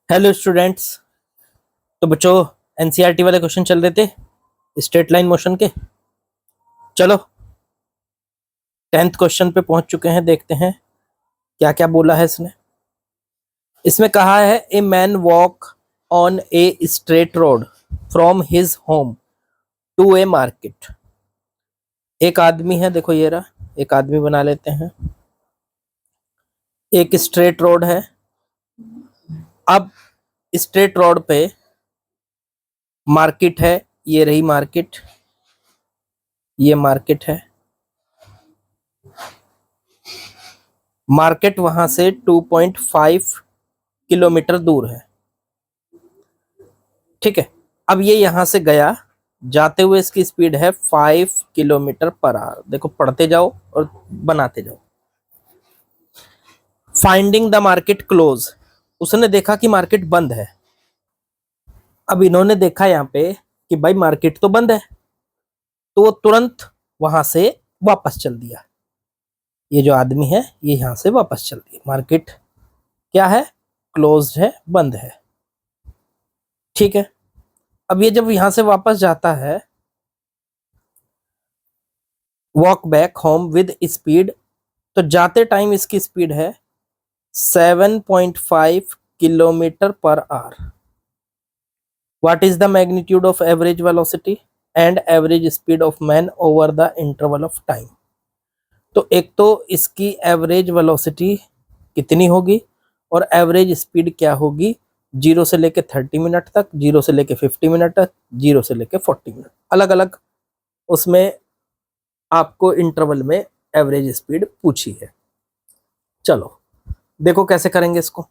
Hello students. तो बच्चों, NCERT वाले क्वेश्चन चल रहे थे स्ट्रेट लाइन मोशन के। चलो 10th क्वेश्चन पे पहुंच चुके हैं, देखते हैं क्या क्या बोला है इसने। इसमें कहा है a man walk on a straight road from his home to a market. एक आदमी है, देखो ये रहा, एक आदमी बना लेते हैं। एक स्ट्रेट रोड है। अब स्ट्रेट रोड पे मार्केट है, ये रही मार्केट, ये मार्केट है। मार्केट वहां से 2.5 किलोमीटर दूर है, ठीक है। अब ये यहां से गया, जाते हुए इसकी स्पीड है 5 किलोमीटर पर आवर। देखो पढ़ते जाओ और बनाते जाओ। फाइंडिंग द मार्केट क्लोज, उसने देखा कि मार्केट बंद है। अब इन्होंने देखा यहाँ पे कि भाई मार्केट तो बंद है, तो वो तुरंत वहां से वापस चल दिया। ये जो आदमी है ये यहां से वापस चल दिया। मार्केट क्या है? क्लोज्ड है, बंद है, ठीक है। अब ये जब यहां से वापस जाता है, walk back home with speed, तो जाते टाइम इसकी स्पीड है 7.5 kilometre per hour. What is the magnitude of average velocity and average speed of man over the interval of time. तो एक तो इसकी एवरेज वेलोसिटी कितनी होगी और एवरेज स्पीड क्या होगी, 0 से लेके 30 मिनट तक, 0 से लेके 50 मिनट तक, 0 से लेके 40 मिनट, अलग अलग उसमें आपको इंटरवल में एवरेज स्पीड पूछी है। चलो देखो कैसे करेंगे इसको।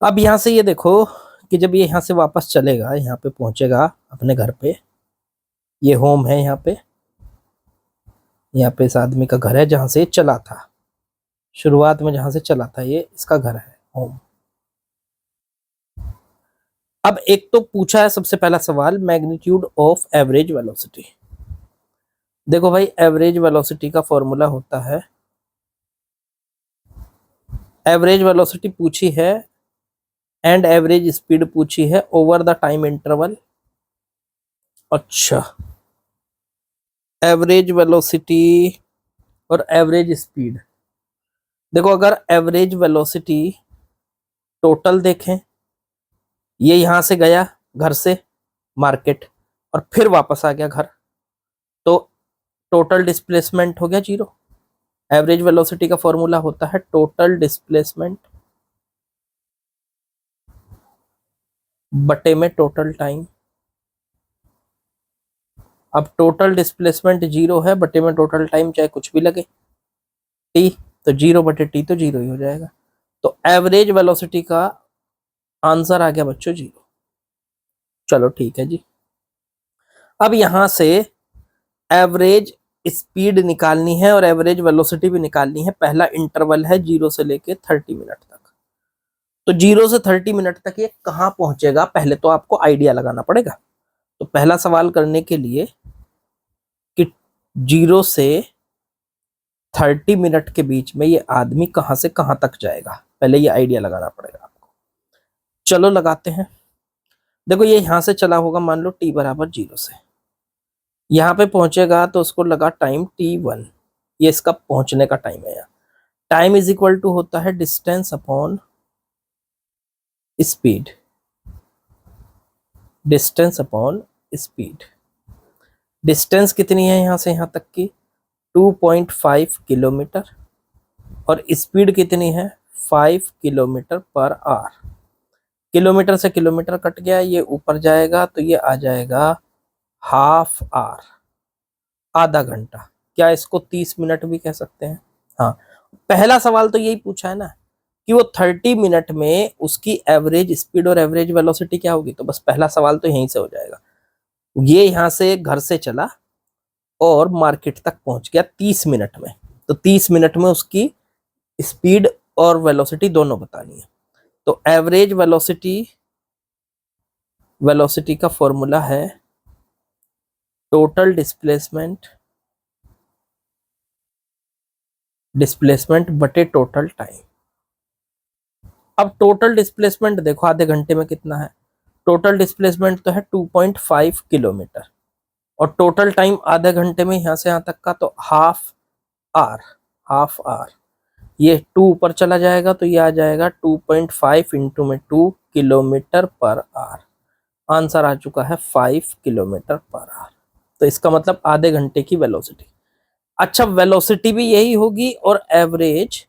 अब यहां से ये देखो कि जब ये यहां से वापस चलेगा, यहाँ पे पहुंचेगा अपने घर पे, ये होम है यहाँ पे इस आदमी का घर है जहां से ये चला था, शुरुआत में जहां से चला था ये इसका घर है, होम। अब एक तो पूछा है सबसे पहला सवाल, मैग्नीट्यूड ऑफ एवरेज वेलोसिटी। देखो भाई एवरेज वेलोसिटी का फॉर्मूला होता है, एवरेज वेलोसिटी पूछी है एंड एवरेज स्पीड पूछी है ओवर द टाइम इंटरवल। अच्छा, एवरेज वेलोसिटी और एवरेज स्पीड। देखो अगर एवरेज वेलोसिटी टोटल देखें, ये यहां से गया घर से मार्केट और फिर वापस आ गया घर, तो टोटल डिस्प्लेसमेंट हो गया 0। एवरेज वेलोसिटी का फॉर्मूला होता है टोटल डिस्प्लेसमेंट बटे में टोटल टाइम। अब टोटल डिस्प्लेसमेंट 0 है, बटे में टोटल टाइम चाहे कुछ भी लगे, टी, तो 0 बटे टी तो 0 ही हो जाएगा। तो एवरेज वेलोसिटी का आंसर आ गया बच्चों 0। चलो ठीक है जी। अब यहां से एवरेज स्पीड निकालनी है और एवरेज वेलोसिटी भी निकालनी है। पहला इंटरवल है 0 से लेके 30 मिनट तक, तो 0 से 30 मिनट तक ये कहां पहुंचेगा, पहले तो आपको आइडिया लगाना पड़ेगा। तो पहला सवाल करने के लिए कि 0 से 30 मिनट के बीच में ये आदमी कहां से कहां तक जाएगा, पहले ये आइडिया लगाना पड़ेगा आपको। चलो लगाते हैं। देखो ये यहां से चला होगा, मान लो t बराबर 0 से, यहाँ पे पहुंचेगा तो उसको लगा टाइम t1, ये इसका पहुंचने का टाइम है। यहाँ टाइम इज इक्वल टू होता है distance upon speed, distance upon speed. Distance कितनी है यहां से यहां तक की, 2.5 किलोमीटर, और स्पीड कितनी है 5 किलोमीटर पर आवर। किलोमीटर से किलोमीटर कट गया, ये ऊपर जाएगा तो ये आ जाएगा हाफ आवर, आधा घंटा। क्या इसको 30 मिनट भी कह सकते हैं? हाँ, पहला सवाल तो यही पूछा है ना कि वो 30 मिनट में उसकी एवरेज स्पीड और एवरेज वेलोसिटी क्या होगी, तो बस पहला सवाल तो यहीं से हो जाएगा। ये यहां से घर से चला और मार्केट तक पहुंच गया 30 मिनट में, तो 30 मिनट में उसकी स्पीड और वेलोसिटी दोनों बतानी है। तो एवरेज वेलोसिटी, वेलोसिटी का फॉर्मूला है टोटल डिस्प्लेसमेंट, डिस्प्लेसमेंट बटे टोटल टाइम। अब टोटल डिस्प्लेसमेंट देखो आधे घंटे में कितना है, टोटल डिस्प्लेसमेंट तो है 2.5 किलोमीटर, और टोटल टाइम आधे घंटे में यहाँ से यहाँ तक का तो हाफ आवर, हाफ आवर। ये 2 ऊपर चला जाएगा तो ये आ जाएगा 2.5 इंटू में 2 किलोमीटर पर आवर। आंसर आ चुका है 5 किलोमीटर पर आवर। तो इसका मतलब आधे घंटे की वेलोसिटी। अच्छा, वेलोसिटी भी यही होगी और एवरेज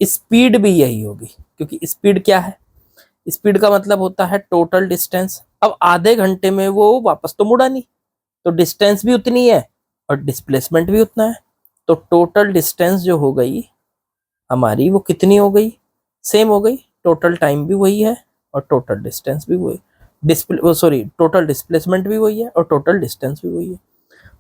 स्पीड भी यही होगी, क्योंकि स्पीड क्या है, स्पीड का मतलब होता है टोटल डिस्टेंस। अब आधे घंटे में वो वापस तो मुड़ा नहीं, तो डिस्टेंस भी उतनी है और डिस्प्लेसमेंट भी उतना है। तो टोटल डिस्टेंस जो हो गई हमारी वो कितनी हो गई, सेम हो गई। टोटल टाइम भी वही है और टोटल डिस्टेंस भी वही, टोटल डिस्प्लेसमेंट भी वही है और टोटल डिस्टेंस भी वही है।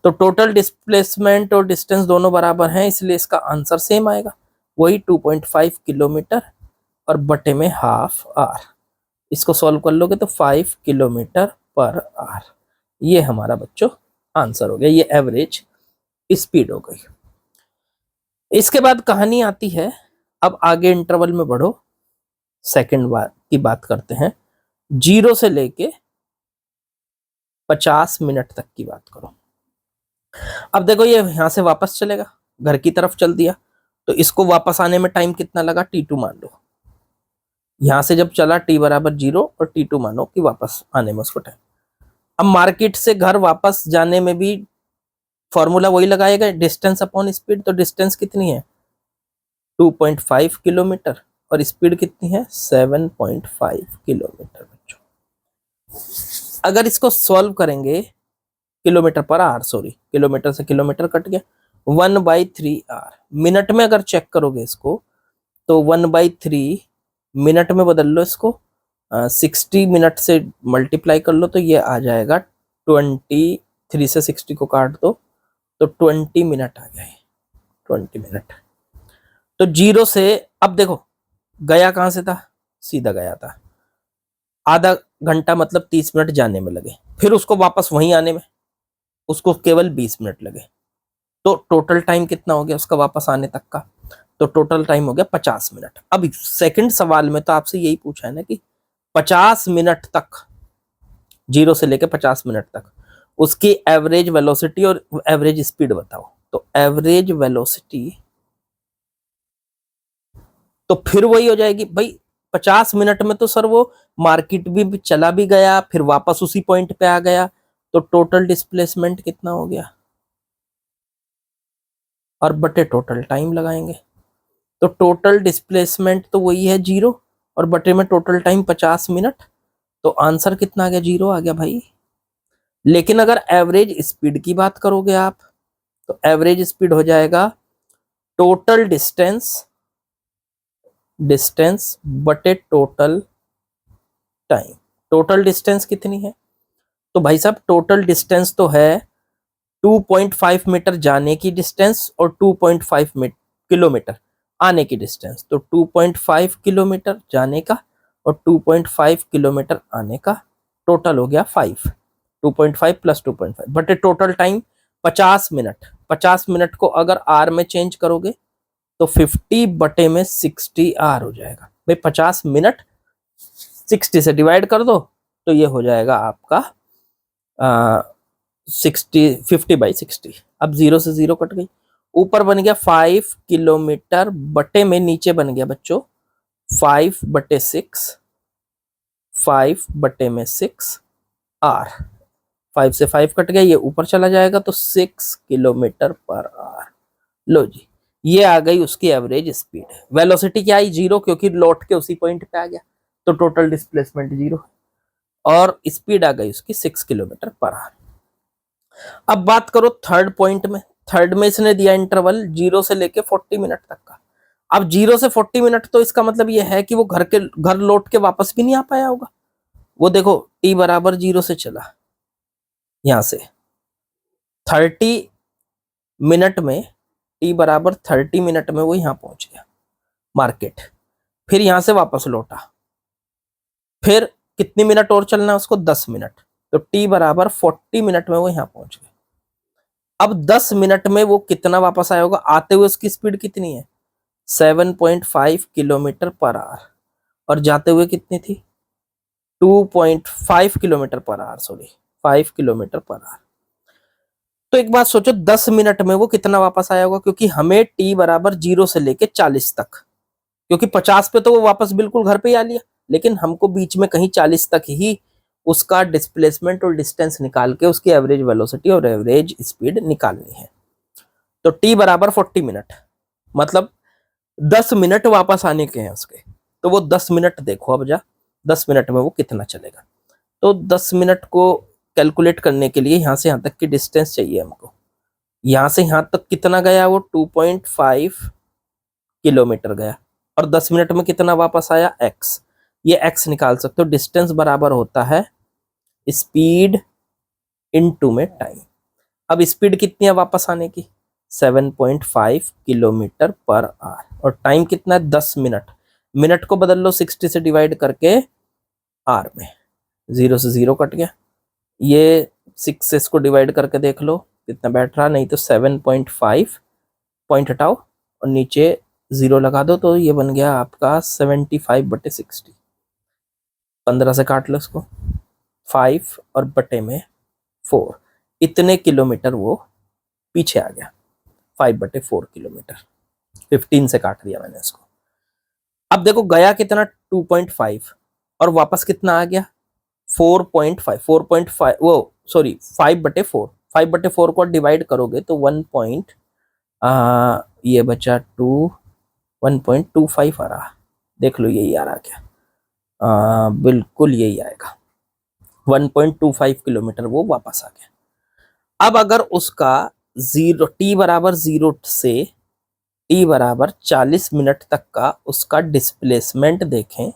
तो टोटल डिस्प्लेसमेंट और डिस्टेंस दोनों बराबर हैं, इसलिए इसका आंसर सेम आएगा, वही 2.5 किलोमीटर और बटे में हाफ आवर। इसको सॉल्व कर लोगे तो 5 किलोमीटर पर आवर। ये हमारा बच्चों आंसर हो गया, ये एवरेज स्पीड हो गई। इसके बाद कहानी आती है, अब आगे इंटरवल में बढ़ो, सेकंड बार की बात करते हैं, 0 से लेके 50 मिनट तक की बात करो। अब देखो ये यहां से वापस चलेगा, घर की तरफ चल दिया, तो इसको वापस आने में टाइम कितना लगा, t2 मान लो। यहां से जब चला t बराबर 0 और t2 मानो कि वापस आने में उसको टाइम। अब मार्केट से घर वापस जाने में भी फॉर्मूला वही लगाएगा, डिस्टेंस अपॉन स्पीड। तो डिस्टेंस कितनी है 2.5 किलोमीटर और स्पीड कितनी है 7.5 किलोमीटर। बच्चों अगर इसको सॉल्व करेंगे, kilometre per hour, sorry kilometre से किलोमीटर कट गया, 1/3 आवर। मिनट में अगर चेक करोगे इसको तो 1/3 मिनट में बदल लो इसको, 60 मिनट से मल्टीप्लाई कर लो तो ये आ जाएगा 23 से 60 को काट दो तो 20 मिनट आ गया, 20 मिनट। तो 0 से, अब देखो गया कहां से था, सीधा गया था, आधा घंटा मतलब 30 मिनट जाने में लगे, फिर उसको वापस वहीं आने में उसको केवल 20 मिनट लगे। तो टोटल टाइम कितना हो गया उसका वापस आने तक का, तो टोटल टाइम हो गया 50 मिनट। अब सेकंड सवाल में तो आपसे यही पूछा है ना कि 50 मिनट तक, 0 से लेकर 50 मिनट तक उसकी एवरेज वेलोसिटी और एवरेज स्पीड बताओ। तो एवरेज वेलोसिटी तो फिर वही हो जाएगी भाई, 50 मिनट में तो सर वो मार्केट भी चला भी गया, फिर वापस उसी पॉइंट पे आ गया, तो टोटल डिस्प्लेसमेंट कितना हो गया, और बटे टोटल टाइम लगाएंगे। तो टोटल डिस्प्लेसमेंट तो वही है 0 और बटे में टोटल टाइम 50 मिनट, तो आंसर कितना आ गया, 0 आ गया भाई। लेकिन अगर एवरेज स्पीड की बात करोगे आप, तो एवरेज स्पीड हो जाएगा टोटल डिस्टेंस बटे टोटल टाइम। टोटल डिस्टेंस कितनी है, तो भाई साहब टोटल डिस्टेंस तो है 2.5 मीटर जाने की डिस्टेंस और 2.5 किलोमीटर आने की डिस्टेंस। तो 2.5 किलोमीटर जाने का और 2.5 किलोमीटर आने का, टोटल हो गया 5, 2.5 प्लस 2.5 बटे टोटल टाइम 50 मिनट। 50 मिनट को अगर आर में चेंज करोगे तो 50 बटे में 60 आर हो जाएगा भाई। 50 मिनट 60 से डिवाइड कर दो तो ये हो जाएगा आपका 50/60। अब 0 से 0 कट गई, ऊपर बन गया 5 किलोमीटर बटे में नीचे बन गया बच्चों 5/6, 5/6 आर। 5 से 5 कट गया, ये ऊपर चला जाएगा तो 6 किलोमीटर पर आवर। लो जी, ये आ गई उसकी एवरेज स्पीड। वेलोसिटी क्या आई 0, क्योंकि लौट के उसी पॉइंट पे आ गया, तो टोटल डिस्प्लेसमेंट 0 और स्पीड आ गई उसकी 6 किलोमीटर पर आवर। अब बात करो थर्ड पॉइंट में। थर्ड में इसने दिया इंटरवल 0 से लेके 40 मिनट तक का। अब 0 से 40 मिनट तो इसका मतलब ये है कि वो घर लौट के वापस भी नहीं आ पाया होगा। वो देखो t बराबर 0 से चला, यहां से 30 मिनट में, t बराबर 30 मिनट में वो यहां पहुंच गया मार्केट, फिर यहां से वापस लौटा, फिर कितनी मिनट और चलना है उसको, 10 मिनट, तो t बराबर 40 मिनट में वो यहां पहुंच गया। अब 10 मिनट में वो कितना वापस आया होगा, आते हुए उसकी स्पीड कितनी है 7.5 किलोमीटर पर आवर, और जाते हुए कितनी थी 2.5 kilometre per hour, sorry 5 kilometre per hour. तो एक बात सोचो 10 मिनट में वो कितना वापस आया होगा, क्योंकि हमें t बराबर 0 से लेके 40 तक, क्योंकि 50 पे तो वो वापस बिल्कुल घर पे ही आ लिया, लेकिन हमको बीच में कहीं 40 तक ही उसका डिस्प्लेसमेंट और डिस्टेंस निकाल के उसकी एवरेज वेलोसिटी और एवरेज स्पीड निकालनी है। तो t बराबर 40 मिनट, मतलब 10 मिनट वापस आने के हैं उसके। तो वो 10 मिनट देखो अब जा 10 मिनट में वो कितना चलेगा। तो 10 मिनट को कैलकुलेट करने के लिए यहाँ से यहाँ तक की डिस्टेंस चाहिए हमको। यहाँ से यहाँ तक कितना गया, वो 2.5 किलोमीटर गया, और 10 मिनट में कितना वापस आया x। ये x निकाल सकते हो, डिस्टेंस बराबर होता है स्पीड इनटू में टाइम। अब स्पीड कितनी है वापस आने की 7.5 किलोमीटर पर आवर, और टाइम कितना है 10 मिनट। मिनट को बदल लो 60 से डिवाइड करके आर में, 0 से 0 कट गया, ये 6 से इसको डिवाइड करके देख लो कितना बैठ रहा, नहीं तो 7.5 पॉइंट हटाओ और नीचे 0 लगा दो, तो ये बन गया आपका 75/60। 15 से काट लो इसको, 5 और बटे में 4, इतने किलोमीटर वो पीछे आ गया, 5/4 किलोमीटर। 15 से काट दिया मैंने इसको। अब देखो गया कितना 2.5 और वापस कितना आ गया 4.5, 4.5 वो सॉरी 5/4, 5/4 को डिवाइड करोगे तो 1. ये बचा 1.25 आ रहा, देख लो यही आ रहा क्या, बिल्कुल यही आएगा, 1.25 किलोमीटर वो वापस आ गया। अब अगर उसका t बराबर 0 से t बराबर 40 मिनट तक का उसका डिस्प्लेसमेंट देखें,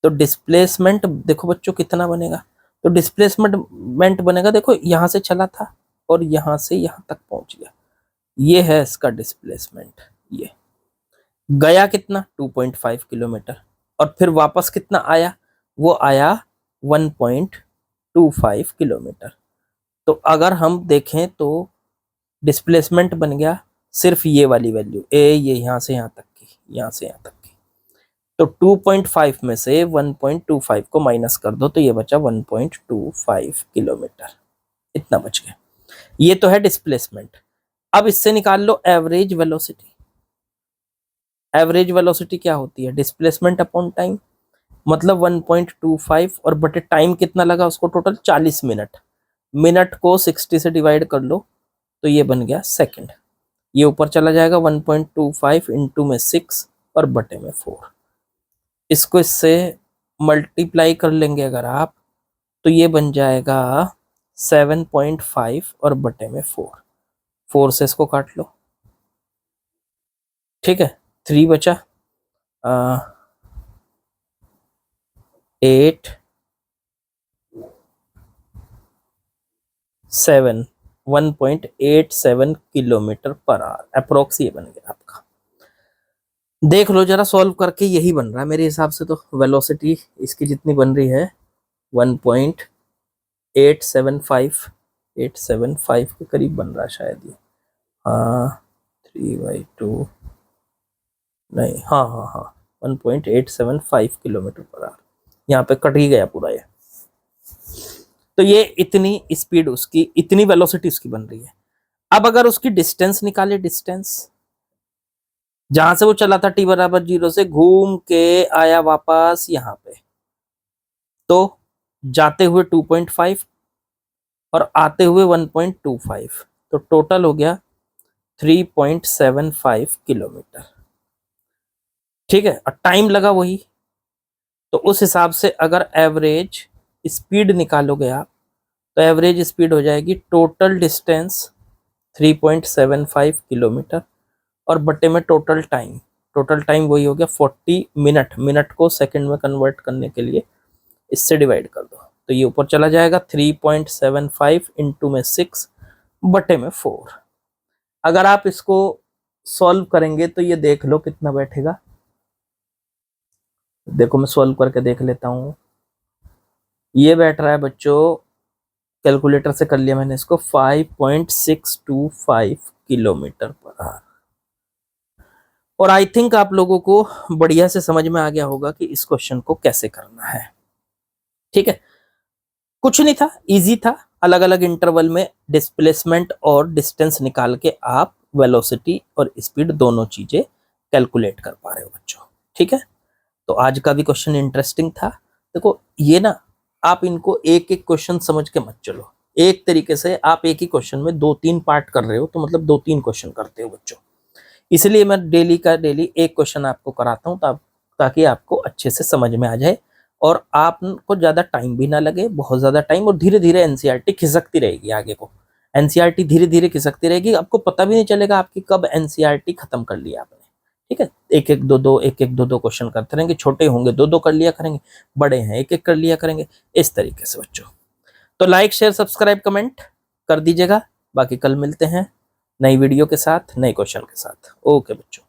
तो डिस्प्लेसमेंट देखो बच्चों कितना बनेगा। तो डिस्प्लेसमेंट बनेगा, देखो यहां से चला था और यहां से यहां तक पहुंच गया, ये है इसका डिस्प्लेसमेंट। ये गया कितना 2.5 किलोमीटर और फिर वापस कितना आया, वो आया 1.25 किलोमीटर। तो अगर हम देखें तो डिस्प्लेसमेंट बन गया सिर्फ ये वाली वैल्यू ए, ये यहां से यहां तक की, यहां से यहां तक की। तो 2.5 में से 1.25 को माइनस कर दो तो ये बचा 1.25 किलोमीटर, इतना बच गया। ये तो है डिस्प्लेसमेंट। अब इससे निकाल लो एवरेज वेलोसिटी। एवरेज वेलोसिटी क्या होती है, डिस्प्लेसमेंट अपॉन टाइम, मतलब 1.25 और बटे टाइम कितना लगा उसको टोटल 40 मिनट। मिनट को 60 से डिवाइड कर लो तो ये बन गया सेकंड। ये ऊपर चला जाएगा 1.25 इंटू में 6 और बटे में 4। इसको इससे मल्टीप्लाई कर लेंगे अगर आप तो ये बन जाएगा 7.5 और बटे में 4। 4 से इसको काट लो, ठीक है, 3 बचा, 8 7 1.87 किलोमीटर पर आवर अप्रोक्स ये बन गया आपका। देख लो जरा सॉल्व करके, यही बन रहा है मेरे हिसाब से। तो वेलोसिटी इसकी जितनी बन रही है 1.875 के करीब बन रहा है शायद ये, हाँ 3/2 नहीं, हाँ हाँ हाँ 1.875 किलोमीटर पर आवर। यहाँ पे कट ही गया पूरा ये। तो ये इतनी स्पीड उसकी, इतनी वेलोसिटी उसकी बन रही है। अब अगर उसकी डिस्टेंस निकाले, डिस्टेंस जहां से वो चला था t बराबर 0 से घूम के आया वापस यहाँ पे, तो जाते हुए 2.5 और आते हुए 1.25, तो टोटल हो गया 3.75 किलोमीटर, ठीक है। और टाइम लगा वही, तो उस हिसाब से अगर एवरेज स्पीड निकालोगे आप तो एवरेज स्पीड हो जाएगी टोटल डिस्टेंस 3.75 किलोमीटर और बटे में टोटल टाइम। टोटल टाइम वही हो गया 40 मिनट। मिनट को सेकंड में कन्वर्ट करने के लिए इससे डिवाइड कर दो, तो ये ऊपर चला जाएगा 3.75 इंटू में 6 बटे में 4। अगर आप इसको सॉल्व करेंगे तो ये देख लो कितना बैठेगा। देखो मैं सॉल्व करके देख लेता हूँ। ये बैठ रहा है बच्चों, कैलकुलेटर से कर लिया मैंने इसको, 5.625 किलोमीटर पर आवर। और आई थिंक आप लोगों को बढ़िया से समझ में आ गया होगा कि इस क्वेश्चन को कैसे करना है। ठीक है, कुछ नहीं था, इजी था। अलग अलग इंटरवल में डिस्प्लेसमेंट और डिस्टेंस निकाल के आप वेलोसिटी और स्पीड दोनों चीजें कैलकुलेट कर पा रहे हो बच्चों। ठीक है, तो आज का भी क्वेश्चन इंटरेस्टिंग था। देखो ये ना, आप इनको एक एक क्वेश्चन समझ के मत चलो। एक तरीके से आप एक ही क्वेश्चन में 2-3 पार्ट कर रहे हो, तो मतलब 2-3 क्वेश्चन करते हो बच्चों। इसलिए मैं डेली का डेली एक क्वेश्चन आपको कराता हूँ, ताकि आपको अच्छे से समझ में आ जाए और आपको ज्यादा टाइम भी ना लगे, बहुत ज्यादा टाइम, और धीरे धीरे एनसीईआरटी खिसकती रहेगी आगे को। एनसीईआरटी धीरे धीरे खिसकती रहेगी, आपको पता भी नहीं चलेगा आपकी कब एनसीईआरटी खत्म कर लिया आपने। ठीक है, एक एक दो दो क्वेश्चन करते रहेंगे। छोटे होंगे 2-2 कर लिया करेंगे, बड़े हैं एक एक कर लिया करेंगे, इस तरीके से बच्चों। तो लाइक शेयर सब्सक्राइब कमेंट कर दीजिएगा। बाकी कल मिलते हैं नई वीडियो के साथ, नए क्वेश्चन के साथ। ओके बच्चों।